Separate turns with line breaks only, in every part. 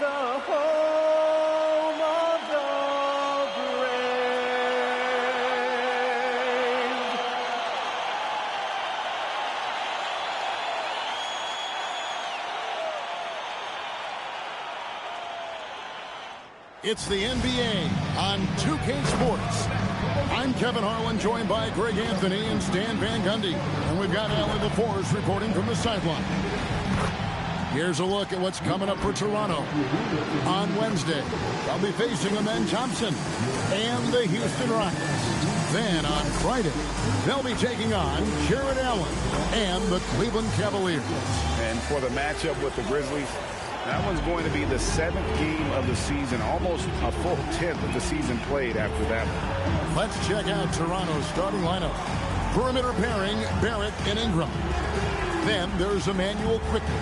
the home of the brave.
It's the NBA on 2K Sports. I'm Kevin Harlan, joined by Greg Anthony and Stan Van Gundy. And we've got Allie LaForce reporting from the sideline. Here's a look at what's coming up for Toronto. On Wednesday, they'll be facing Amen Thompson and the Houston Rockets. Then on Friday, they'll be taking on Jared Allen and the Cleveland Cavaliers.
And for the matchup with the Grizzlies, that one's going to be the 7th game of the season, almost a full 10th of the season played after that one.
Let's check out Toronto's starting lineup. Perimeter pairing, Barrett and Ingram. Then there's Emmanuel Quickly.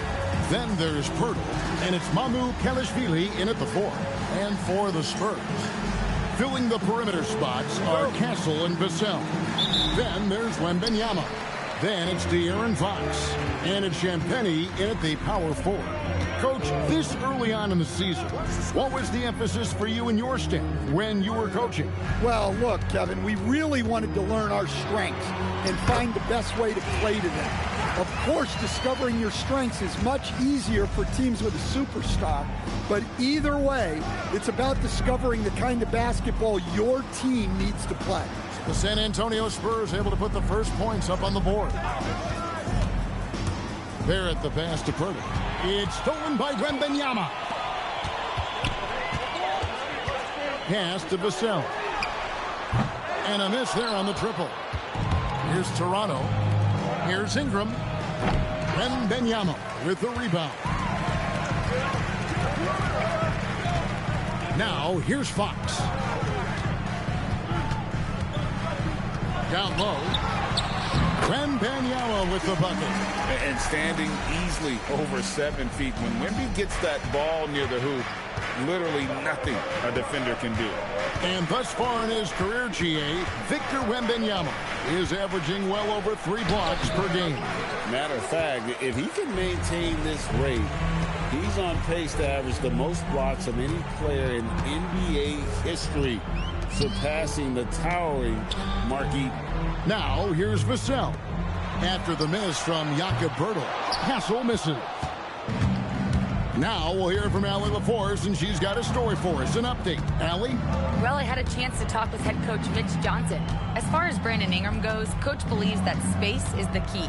Then there's Pirtle, and it's Mamu Kelishvili in at the 4. And for the Spurs, filling the perimeter spots are Castle and Vassell. Then there's Wembanyama. Then it's De'Aaron Fox. And it's Champagnie in at the power 4. Coach, this early on in the season, what was the emphasis for you and your staff when you were coaching?
Well, look, Kevin, we really wanted to learn our strengths and find the best way to play to them. Of course, discovering your strengths is much easier for teams with a superstar, but either way, it's about discovering the kind of basketball your team needs to play.
The San Antonio Spurs able to put the first points up on the board. Barrett the pass to Pirtle. It's stolen by Wembanyama. Pass to Vassell. And a miss there on the triple. Here's Toronto. Here's Ingram. Wembanyama with the rebound. Now here's Fox. Down low. Wembanyama with the bucket.
And standing easily over 7 feet. When Wemby gets that ball near the hoop, literally nothing a defender can do.
And thus far in his career, GA, Victor Wembanyama is averaging well over 3 blocks per game.
Matter of fact, if he can maintain this rate, he's on pace to average the most blocks of any player in NBA history, surpassing the towering Mark Eaton.
Now here's Vassell. After the miss from Jakob Poeltl, Castle misses. Now we'll hear from Allie LaForce, and she's got a story for us. An update. Allie?
Well, I had a chance to talk with head coach Mitch Johnson. As far as Brandon Ingram goes, coach believes that space is the key.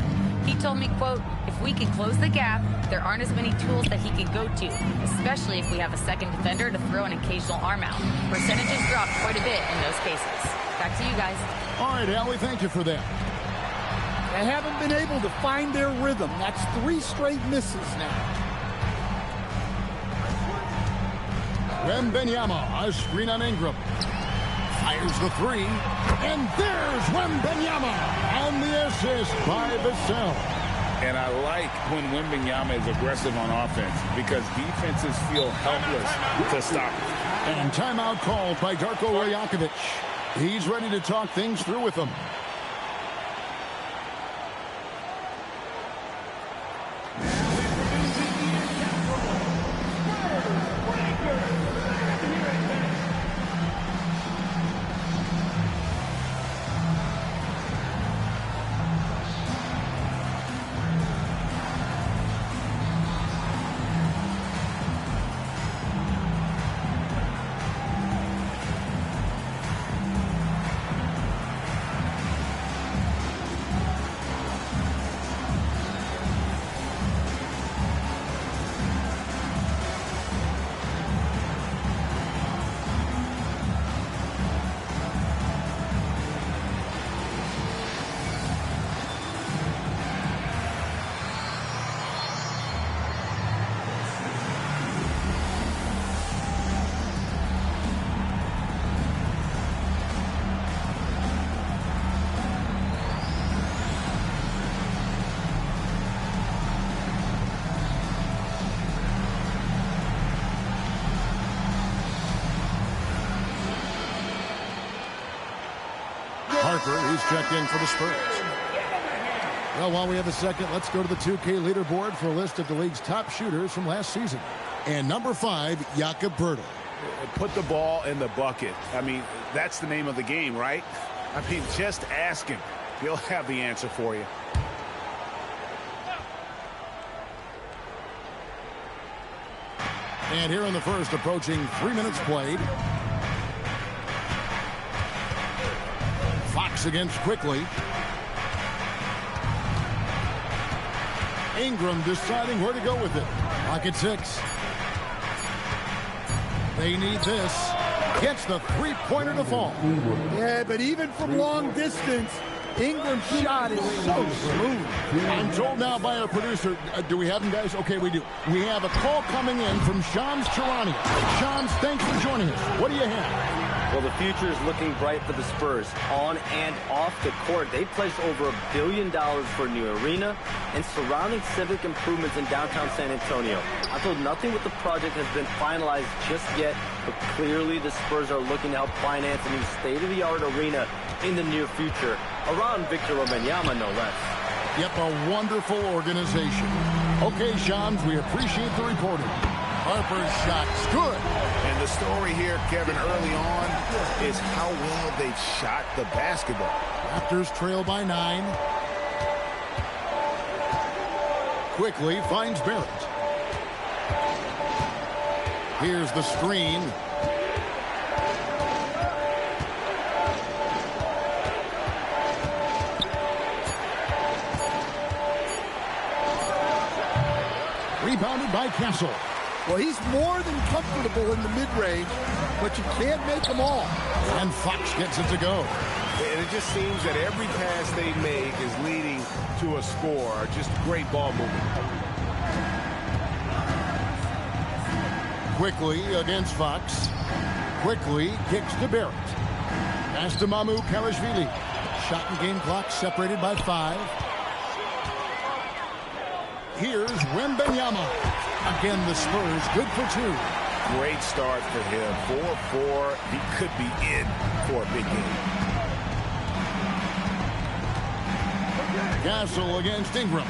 He told me, quote, if we can close the gap, there aren't as many tools that he can go to, especially if we have a second defender to throw an occasional arm out. Percentages drop quite a bit in those cases. Back to you guys.
All right, Allie, thank you for that.
They haven't been able to find their rhythm. That's 3 straight misses now.
Wembanyama, a screen on Ingram. Fires the 3. And there's Wembanyama on the assist by Vassell.
And I like when Wembanyama is aggressive on offense because defenses feel helpless to stop him.
And timeout called by Darko Rajakovic. He's ready to talk things through with them. He's checked in for the Spurs. Well, while we have a second, let's go to the 2K leaderboard for a list of the league's top shooters from last season. And number 5, Jakob Poeltl.
Put the ball in the bucket. I mean, that's the name of the game, right? I mean, just ask him. He'll have the answer for you.
And here in the first, approaching 3 minutes played. Fox against Quickly. Ingram deciding where to go with it. Lock at 6. They need this. Gets the three-pointer to fall.
Yeah, but even from long distance, Ingram's shot is so smooth.
I'm told now by our producer, do we have him, guys? Okay, we do. We have a call coming in from Shams Charania. Shams, thanks for joining us. What do you have?
Well, the future is looking bright for the Spurs. On and off the court, they placed over $1 billion for a new arena and surrounding civic improvements in downtown San Antonio. I told nothing with the project has been finalized just yet, but clearly the Spurs are looking to help finance a new state-of-the-art arena in the near future, around Victor Wembanyama, no less.
Yep, a wonderful organization. Okay, Shams, we appreciate the reporting. Harper's shot's good.
And the story here, Kevin, early on is how well they've shot the basketball.
Raptors trail by 9. Quickly finds Barrett. Here's the screen. Rebounded by Castle.
Well, he's more than comfortable in the mid-range, but you can't make them all.
And Fox gets it to go.
And it just seems that every pass they make is leading to a score. Just great ball movement.
Quickly against Fox. Quickly kicks to Barrett. Pass to Mamu Kalashvili. Shot and game clock separated by 5. Here's Wembanyama. Again, the Spurs good for 2.
Great start for him. 4-4. He could be in for a big game.
Castle against Ingram.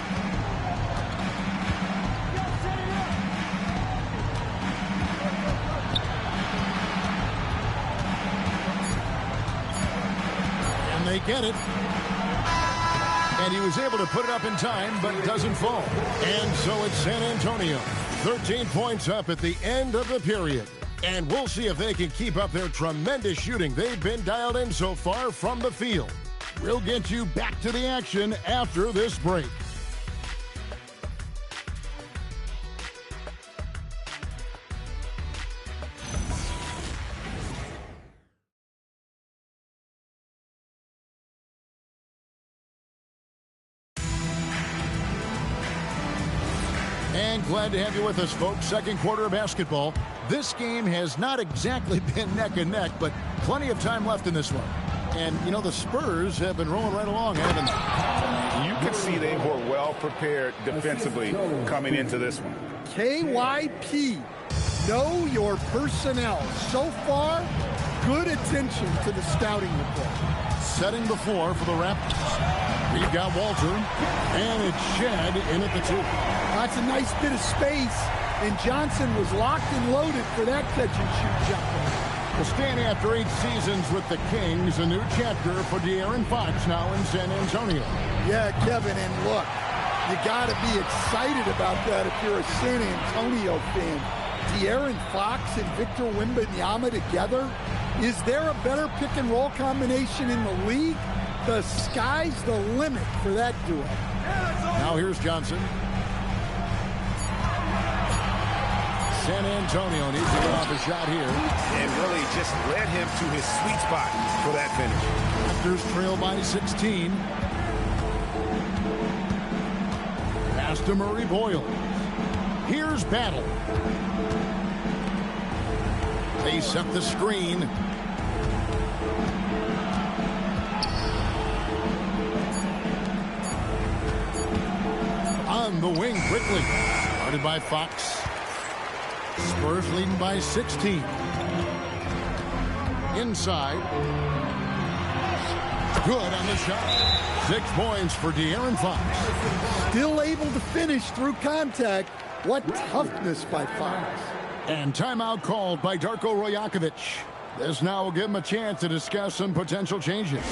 And they get it. And he was able to put it up in time, but it doesn't fall. And so it's San Antonio. 13 points up at the end of the period. And we'll see if they can keep up their tremendous shooting they've been dialed in so far from the field. We'll get you back to the action after this break. And glad to have you with us, folks. Second quarter of basketball. This game has not exactly been neck and neck, but plenty of time left in this one. And, you know, the Spurs have been rolling right along, haven't they?
You can see they were well prepared defensively coming into this one.
KYP, know your personnel. So far, good attention to the scouting report.
Setting the floor for the Raptors. We've got Walter, and it's Shed in at the 2.
That's a nice bit of space, and Johnson was locked and loaded for that catch-and-shoot jumper.
Well, staying after 8 seasons with the Kings, a new chapter for De'Aaron Fox now in San Antonio.
Yeah, Kevin, and look, you got to be excited about that if you're a San Antonio fan. De'Aaron Fox and Victor Wembanyama together? Is there a better pick-and-roll combination in the league? The sky's the limit for that duo.
Now here's Johnson. San Antonio needs to get off a shot here.
And really just led him to his sweet spot for that finish.
Raptors trail by 16. Pass to Murray Boyle. Here's Battle. They set the screen. On the wing quickly. Guarded by Fox. Spurs leading by 16. Inside. Good on the shot. 6 points for De'Aaron Fox.
Still able to finish through contact. What toughness by Fox.
And timeout called by Darko Rajakovic. This now will give him a chance to discuss some potential changes.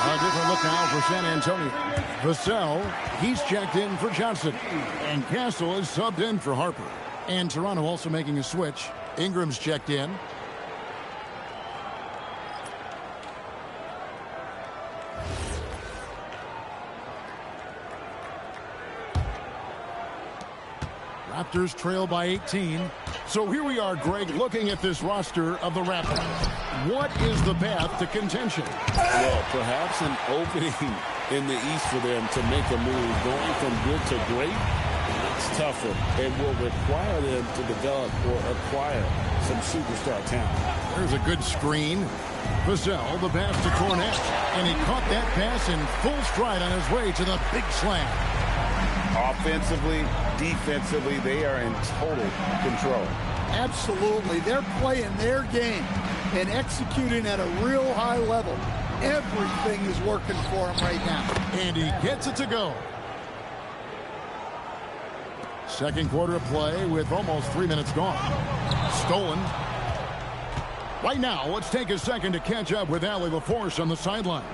A different look now for San Antonio. Vassell, he's checked in for Johnson. And Castle is subbed in for Harper. And Toronto also making a switch. Ingram's checked in. Raptors trail by 18. So here we are, Greg, looking at this roster of the Raptors. What is the path to contention?
Well, perhaps an opening in the East for them to make a move. Going from good to great, it's tougher and will require them to develop or acquire some superstar talent.
There's a good screen. Vassell, the pass to Cornette. And he caught that pass in full stride on his way to the big slam.
Offensively, defensively, they are in total control.
Absolutely. They're playing their game and executing at a real high level. Everything is working for him right now.
And he gets it to go. Second quarter of play with almost 3 minutes gone. Stolen. Right now, let's take a second to catch up with Allie LaForce on the sidelines.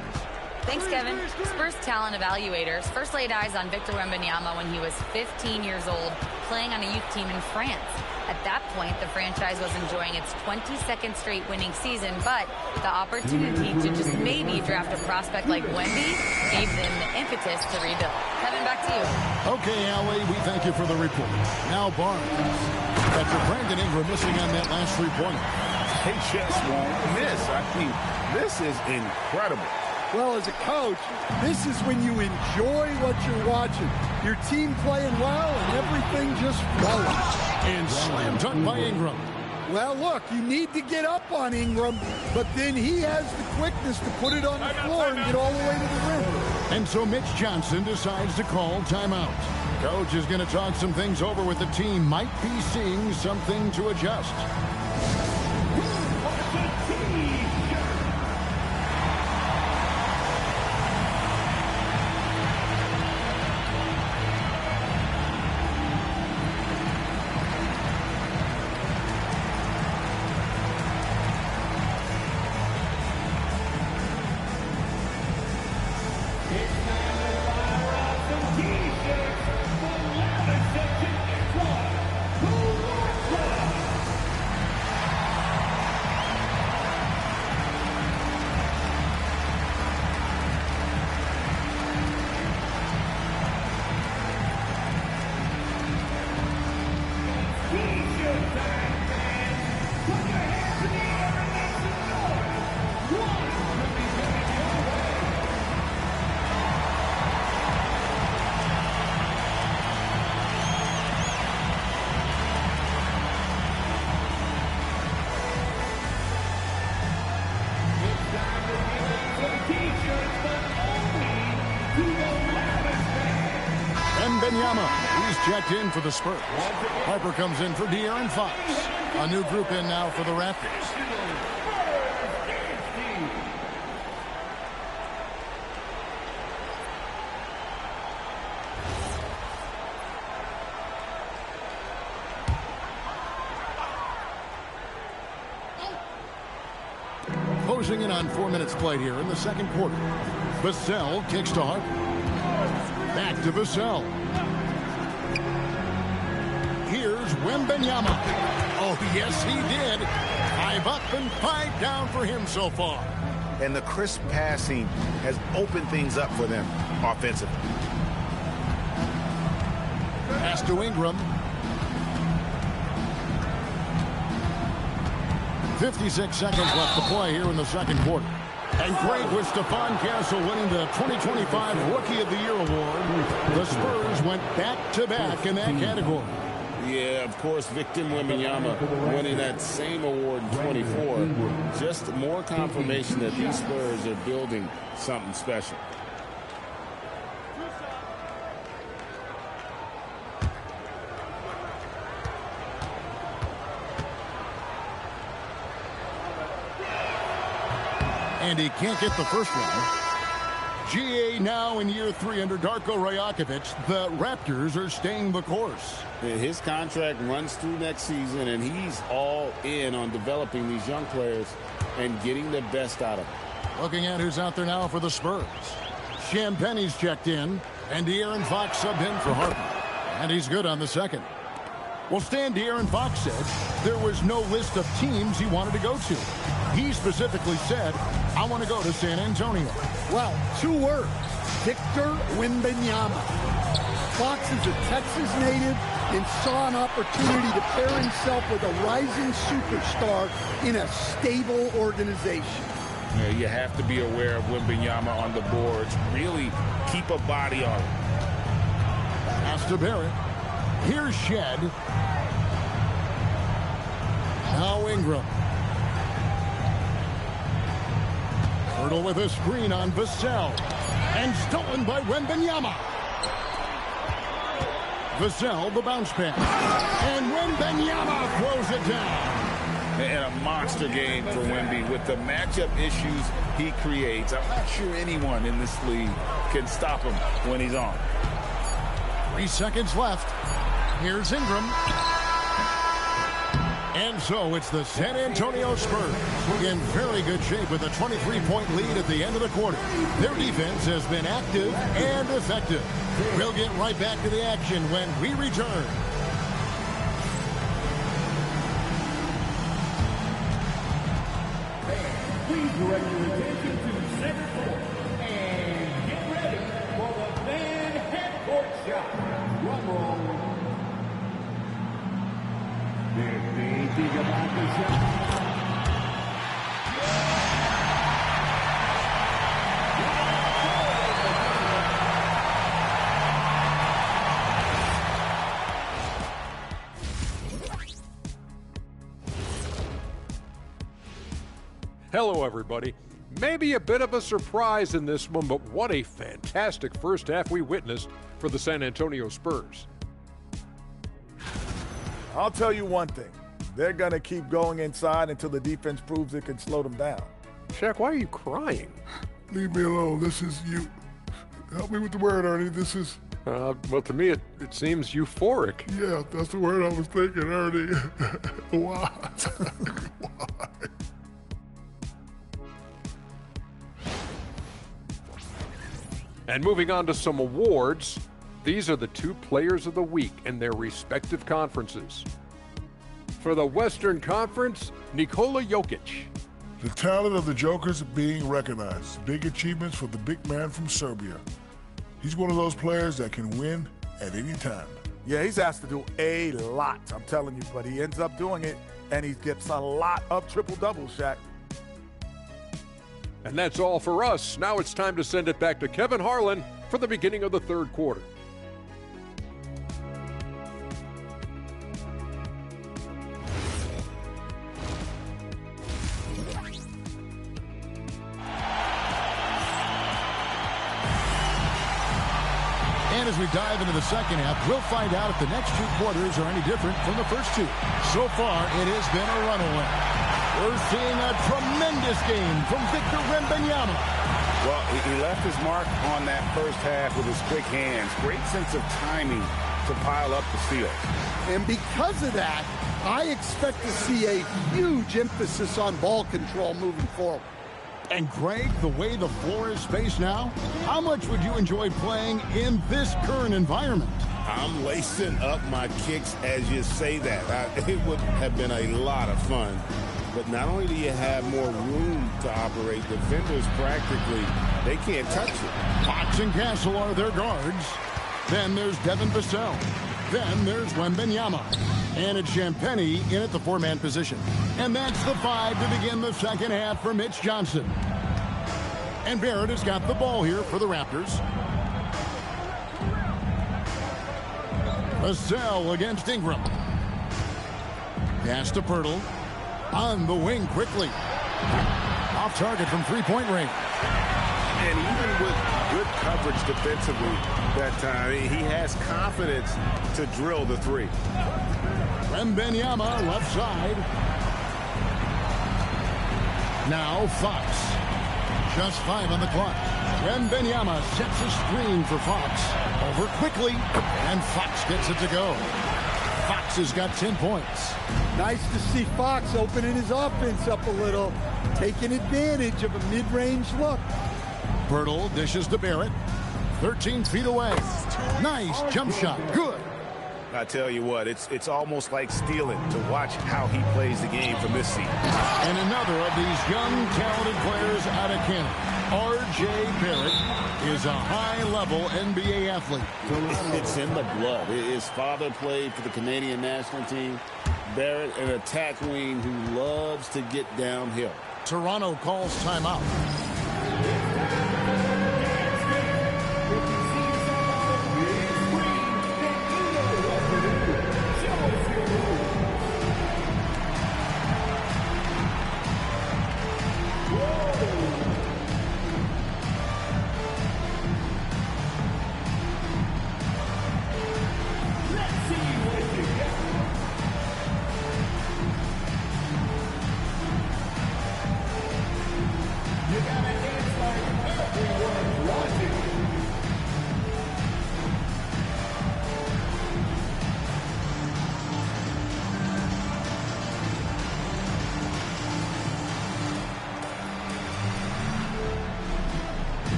Thanks, Kevin. Spurs talent evaluators first laid eyes on Victor Wembanyama when he was 15 years old, playing on a youth team in France. At that point, the franchise was enjoying its 22nd straight winning season, but the opportunity to just maybe draft a prospect like Wemby gave them the impetus to rebuild. Kevin, back to you.
Okay, Allie, we thank you for the report. Now Barnes. After Brandon Ingram missing on that last three-pointer.
They just won't miss. I mean, this is incredible.
Well, as a coach, this is when you enjoy what you're watching. Your team playing well and everything just flowing.
And slam dunk by Ingram.
Well, look, you need to get up on Ingram, but then he has the quickness to put it on the floor and get all the way to the rim.
And so Mitch Johnson decides to call timeout. Coach is going to talk some things over with the team. Might be seeing something to adjust. He's checked in for the Spurs. Harper comes in for De'Aaron Fox. A new group in now for the Raptors. Closing in on 4 minutes played here in the second quarter. Vassell kicks to Harper. Back to Vassell. Here's Wembanyama. Oh, yes, he did. 5 up and 5 down for him so far.
And the crisp passing has opened things up for them offensively.
Pass to Ingram. 56 seconds left to play here in the second quarter. And great with Stephon Castle winning the 2025 Rookie of the Year award. The Spurs went back-to-back in that category.
Yeah, of course, Victor Wembanyama winning that same award in 24. Just more confirmation that these Spurs are building something special.
And he can't get the first one. GA now in year 3 under Darko Rajakovic. The Raptors are staying the course.
His contract runs through next season, and he's all in on developing these young players and getting the best out of them.
Looking at who's out there now for the Spurs. Champagne's checked in, and De'Aaron Fox subbed in for Harper. And he's good on the second. Well, Stan De'Aaron Fox said there was no list of teams he wanted to go to. He specifically said, I want to go to San Antonio.
Well, 2 words. Victor Wembanyama. Fox is a Texas native and saw an opportunity to pair himself with a rising superstar in a stable organization.
Yeah, you have to be aware of Wembanyama on the boards. Really keep a body on him.
Pass to Barrett. Here's Shed. Now Ingram. Hurdle with a screen on Vassell. And stolen by Wembanyama. Vassell, the bounce pass. And Wembanyama throws it down.
And a monster game for Wemby with the matchup issues he creates. I'm not sure anyone in this league can stop him when he's on.
3 seconds left. Here's Ingram. And so it's the San Antonio Spurs in very good shape with a 23-point lead at the end of the quarter. Their defense has been active and effective. We'll get right back to the action when we return.
Please direct your attention to center court and get ready for the Van half-court shot. Drum roll. They're thinking about the shot.
Hello, everybody. Maybe a bit of a surprise in this one, but what a fantastic first half we witnessed for the San Antonio Spurs.
I'll tell you one thing. They're going to keep going inside until the defense proves it can slow them down.
Shaq, why are you crying?
Leave me alone. This is you. Help me with the word, Ernie. This is...
Well, to me, it seems euphoric.
Yeah, that's the word I was thinking, Ernie. Why? Why?
And moving on to some awards, these are the 2 players of the week in their respective conferences. For the Western Conference, Nikola Jokic.
The talent of the Jokers being recognized. Big achievements for the big man from Serbia. He's one of those players that can win at any time.
Yeah, he's asked to do a lot, I'm telling you, but he ends up doing it, and he gets a lot of triple-doubles, Shaq.
And that's all for us. Now it's time to send it back to Kevin Harlan for the beginning of the third quarter.
And as we dive into the second half, we'll find out if the next 2 quarters are any different from the first 2. So far, it has been a runaway. We're seeing a tremendous game from Victor Wembanyama.
Well, he left his mark on that first half with his quick hands. Great sense of timing to pile up the steals.
And because of that, I expect to see a huge emphasis on ball control moving forward.
And Greg, the way the floor is spaced now, how much would you enjoy playing in this current environment?
I'm lacing up my kicks as you say that. It would have been a lot of fun. But not only do you have more room to operate, defenders practically, they can't touch it.
Fox and Castle are their guards. Then there's Devin Vassell. Then there's Wembanyama. And it's Champagnie in at the four-man position. And that's the 5 to begin the second half for Mitch Johnson. And Barrett has got the ball here for the Raptors. Vassell against Ingram. Pass to Pirtle. On the wing quickly. Off target from three-point range.
And even with good coverage defensively that time, he has confidence to drill the three.
Wembanyama left side. Now Fox. Just 5 on the clock. Wembanyama sets a screen for Fox. Over quickly, and Fox gets it to go. Fox has got 10 points.
Nice to see Fox opening his offense up a little, taking advantage of a mid-range look.
Pirtle dishes to Barrett. 13 feet away. Nice jump shot. Good.
I tell you what, it's almost like stealing to watch how he plays the game from this seat.
And another of these young, talented players out of Canada. R.J. Barrett is a high-level NBA athlete.
It's in the blood. His father played for the Canadian national team. Barrett, an attack wing who loves to get downhill.
Toronto calls timeout.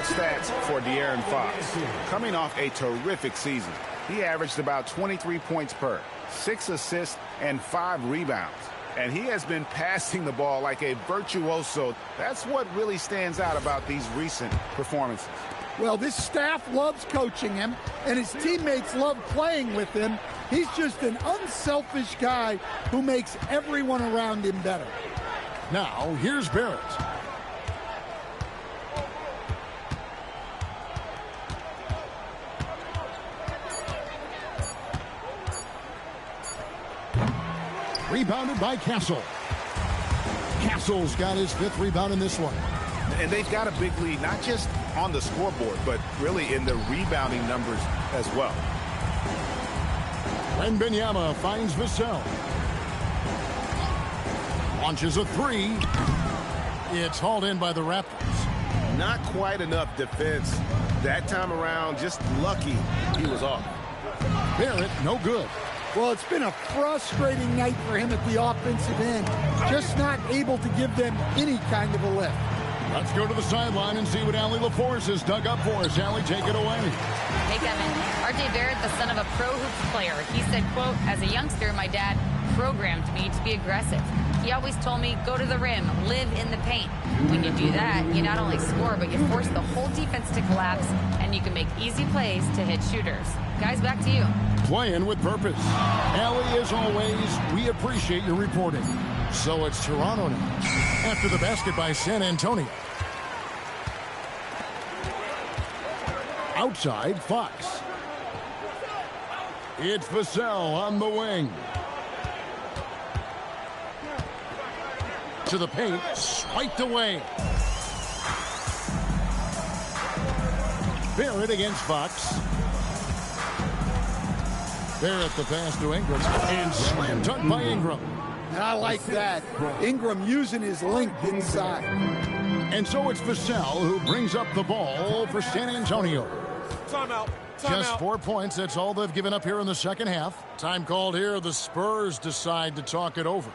Stats for De'Aaron Fox. Coming off a terrific season, he averaged about 23 points per, 6 assists, and 5 rebounds. And he has been passing the ball like a virtuoso. That's what really stands out about these recent performances.
Well, this staff loves coaching him, and his teammates love playing with him. He's just an unselfish guy who makes everyone around him better.
Now, here's Barrett. Rebounded by Castle. Castle's got his 5th rebound in this one.
And they've got a big lead, not just on the scoreboard, but really in the rebounding numbers as well.
Wembanyama finds Vassell. Launches a 3. It's hauled in by the Raptors.
Not quite enough defense that time around. Just lucky he was off.
Barrett, no good.
Well, it's been a frustrating night for him at the offensive end. Just not able to give them any kind of a lift.
Let's go to the sideline and see what Allie LaForce has dug up for us. Allie, take it away.
Hey, Kevin. R.J. Barrett, the son of a pro hoops player. He said, quote, as a youngster, my dad programmed me to be aggressive. He always told me, go to the rim, live in the paint. When you do that, you not only score, but you force the whole defense to collapse, and you can make easy plays to hit shooters. Guys, back to you.
Playing with purpose. Allie, as always, we appreciate your reporting. So it's Toronto now, after the basket by San Antonio. Outside, Fox. It's Vassell on the wing. To the paint, swiped away. Barrett against Fox. Barrett the pass to Ingram, and slam dunk by Ingram.
And I like that. Ingram using his length inside.
And so it's Vassell who brings up the ball for San Antonio.
Timeout.
Just 4 points. That's all they've given up here in the second half. Time called here. The Spurs decide to talk it over.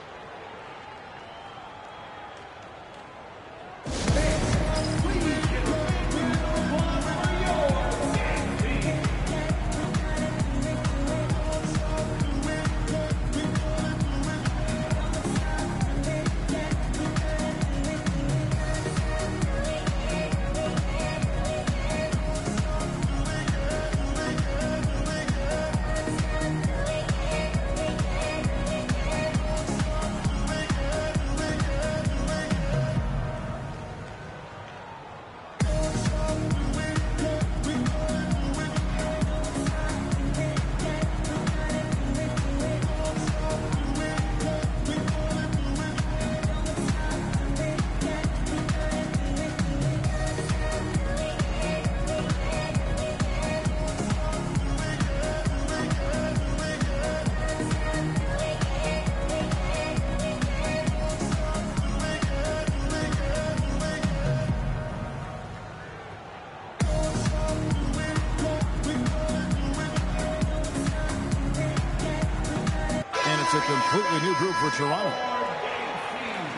A completely new group for Toronto.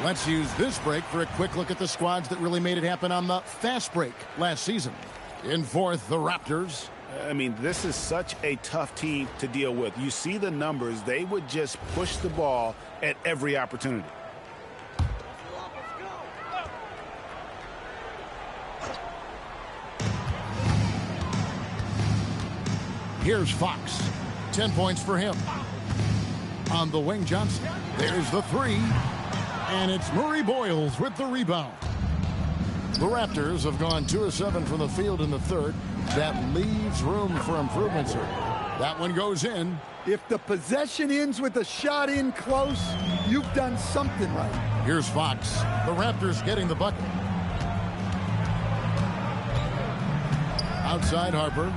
Let's use this break for a quick look at the squads that really made it happen on the fast break last season. In fourth, the Raptors.
I mean, this is such a tough team to deal with. You see the numbers. They would just push the ball at every opportunity.
Here's Fox. 10 points for him. On the wing, Johnson. There's the three. And it's Murray Boyles with the rebound. The Raptors have gone 2 of 7 from the field in the third. That leaves room for improvements here. That one goes in.
If the possession ends with a shot in close, you've done something right.
Here's Fox. The Raptors getting the bucket. Outside Harper.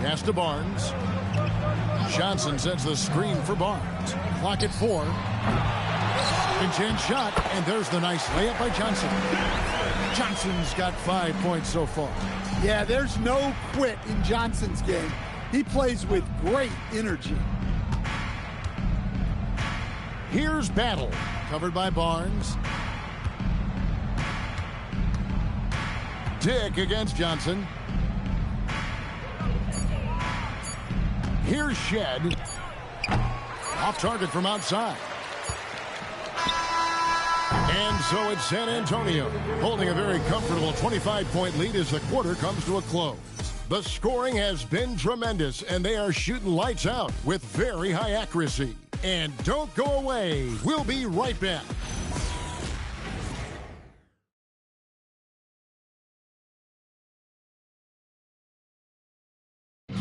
Pass to Barnes. Johnson sets the screen for Barnes. Clock at 4. Chance shot, and there's the nice layup by Johnson. Johnson's got 5 points so far.
Yeah, there's no quit in Johnson's game. He plays with great energy.
Here's Battle, covered by Barnes. Dick against Johnson. Here's Shed. Off target from outside. And so it's San Antonio, holding a very comfortable 25-point lead as the quarter comes to a close. The scoring has been tremendous, and they are shooting lights out with very high accuracy. And don't go away. We'll be right back.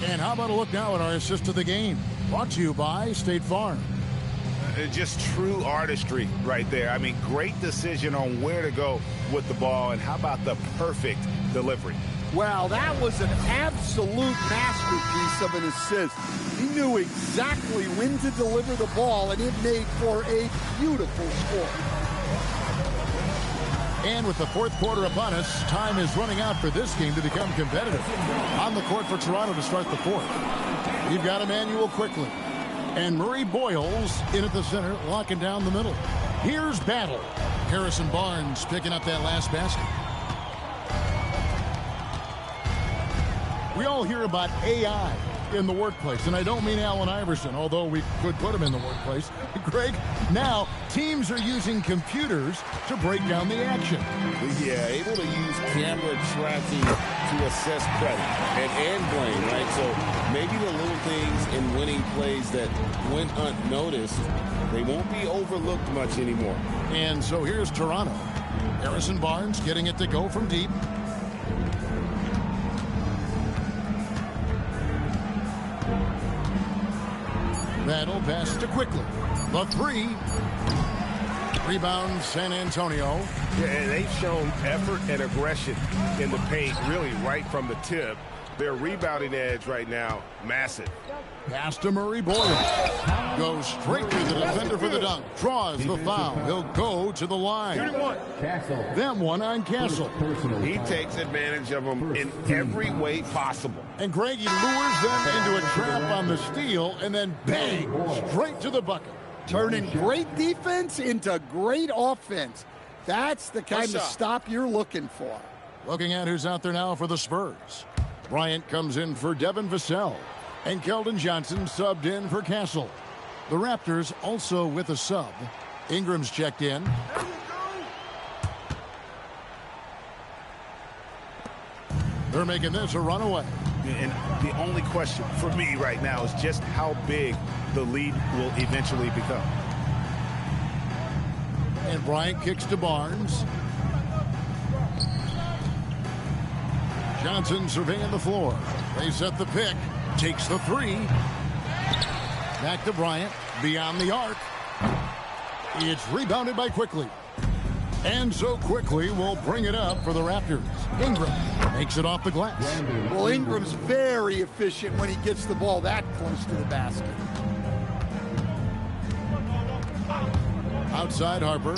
And how about a look now at our assist of the game? Brought to you by State Farm.
Just true artistry right there. I mean, great decision on where to go with the ball, and how about the perfect delivery?
Well, that was an absolute masterpiece of an assist. He knew exactly when to deliver the ball, and it made for a beautiful score.
And with the fourth quarter upon us, time is running out for this game to become competitive. On the court for Toronto to start the fourth. You've got Emmanuel quickly. And Murray Boyles in at the center, locking down the middle. Here's Battle. Harrison Barnes picking up that last basket. We all hear about AI in the workplace, and I don't mean Allen Iverson, although we could put him in the workplace. Greg, now teams are using computers to break down the action.
Yeah, able to use camera tracking to assess credit and blame, right? So maybe the little things in winning plays that went unnoticed, they won't be overlooked much anymore.
And so here's Toronto. Harrison Barnes getting it to go from deep. Battle passes to quickly. The three. Rebound San Antonio.
Yeah, and they've shown effort and aggression in the paint really right from the tip. Their rebounding edge right now, massive.
Pass to Murray Boyle. Goes straight to the defender for the dunk. Draws the foul. He'll go to the line. Then one on Castle.
He takes advantage of them in every way possible.
And Greg, he lures them into a trap on the steal, and then bang, straight to the bucket.
Turning great defense into great offense. That's the kind of stop you're looking for.
Looking at who's out there now for the Spurs. Bryant comes in for Devin Vassell. And Keldon Johnson subbed in for Castle. The Raptors also with a sub. Ingram's checked in. They're making this a runaway.
And the only question for me right now is just how big the lead will eventually become.
And Bryant kicks to Barnes. Johnson surveying the floor. They set the pick. Takes the three. Back to Bryant. Beyond the arc. It's rebounded by Quickly. And so Quickly will bring it up for the Raptors. Ingram makes it off the glass.
Well, Ingram's very efficient when he gets the ball that close to the basket.
Outside Harper.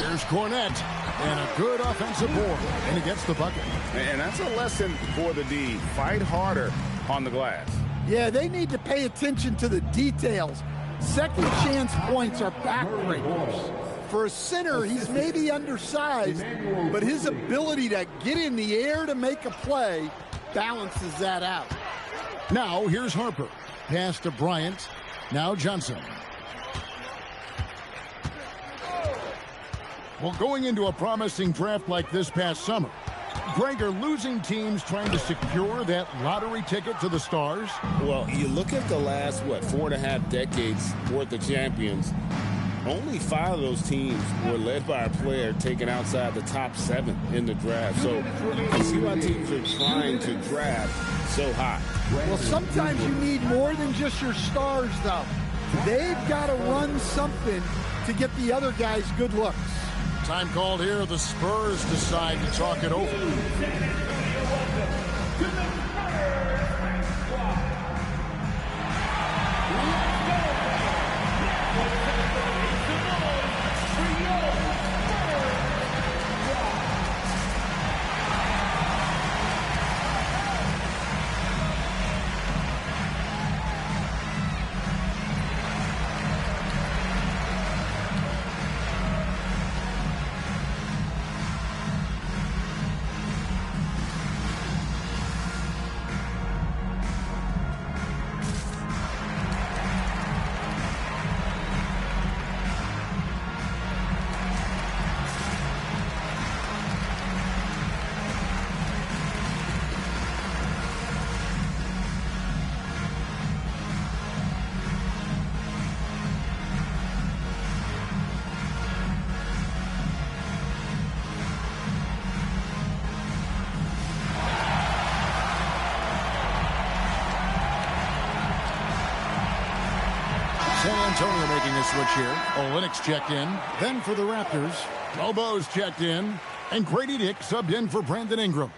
Here's Cornette. And a good offensive board. And he gets the bucket.
And that's a lesson for the D. Fight harder on the glass.
Yeah, they need to pay attention to the details. Second chance points are backbreakers. For a center, he's maybe undersized, but his ability to get in the air to make a play balances that out.
Now here's Harper. Pass to Bryant. Now Johnson. Well, going into a promising draft like this past summer, Greg, are losing teams trying to secure that lottery ticket to the stars?
Well, you look at the last, 4.5 decades worth of champions, only 5 of those teams were led by a player taken outside the top 7 in the draft. So you can see why teams are trying to draft so high.
Well, sometimes you need more than just your stars, though. They've got to run something to get the other guys good looks.
Time called here. The Spurs decide to talk it over. San Antonio making a switch here. Olynyk's checked in. Then for the Raptors, Lobo's checked in. And Grady Dick subbed in for Brandon Ingram.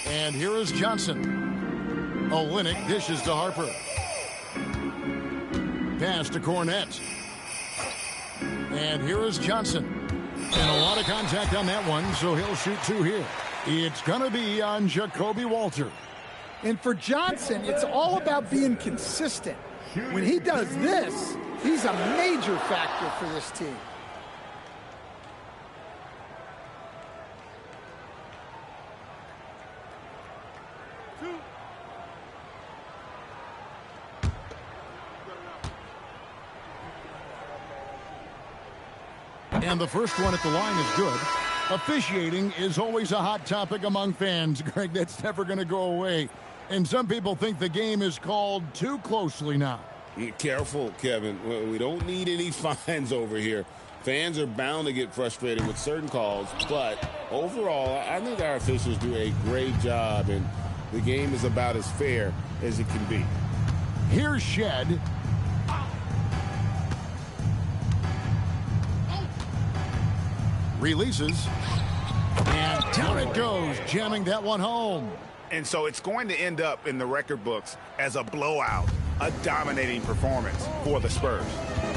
And here is Johnson. Olynyk dishes to Harper. Pass to Cornette. And here is Johnson. And a lot of contact on that one, so he'll shoot 2 here. It's going to be on Jacoby Walter.
And for Johnson, it's all about being consistent. When he does this, he's a major factor for this team.
And the first one at the line is good. Officiating is always a hot topic among fans, Greg. That's never going to go away. And some people think the game is called too closely now.
Careful, Kevin. We don't need any fines over here. Fans are bound to get frustrated with certain calls, but overall, I think our officials do a great job, and the game is about as fair as it can be.
Here's Shed. Releases. And down it goes, jamming that one home.
And so it's going to end up in the record books as a blowout, a dominating performance for the Spurs.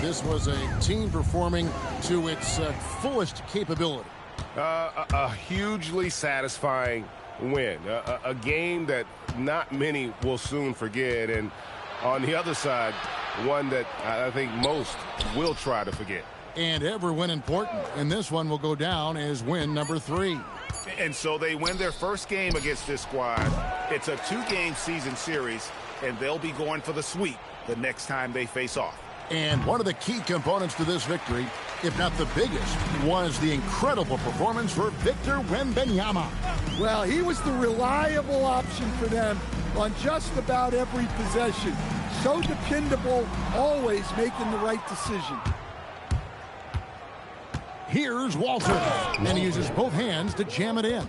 This was a team performing to its fullest capability.
A hugely satisfying win, a game that not many will soon forget, and on the other side, one that I think most will try to forget.
And every win important, and this one will go down as win number 3.
And so they win their first game against this squad. It's a 2-game season series, and they'll be going for the sweep the next time they face off.
And one of the key components to this victory, if not the biggest, was the incredible performance for Victor Wembanyama.
Well, he was the reliable option for them on just about every possession. So dependable, always making the right decision.
Here's Walter, and he uses both hands to jam it in.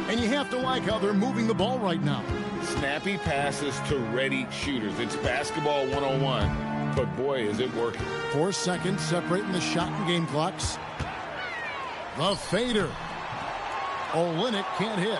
And you have to like how they're moving the ball right now.
Snappy passes to ready shooters. It's basketball 101, but boy, is it working.
4 seconds separating the shot and game clocks. The fader. Olynyk can't hit.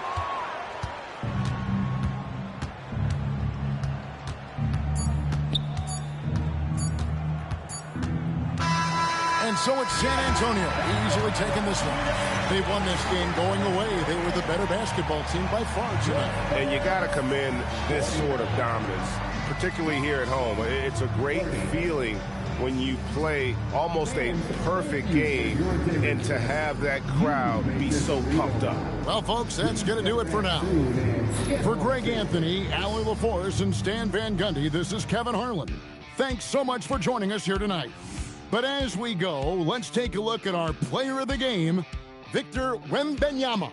And so it's San Antonio easily taking this one. They won this game going away. They were the better basketball team by far tonight.
And you got to commend this sort of dominance, particularly here at home. It's a great feeling when you play almost a perfect game and to have that crowd be so pumped up.
Well, folks, that's going to do it for now. For Greg Anthony, Allie LaForce, and Stan Van Gundy, this is Kevin Harlan. Thanks so much for joining us here tonight. But as we go, let's take a look at our player of the game, Victor Wembanyama.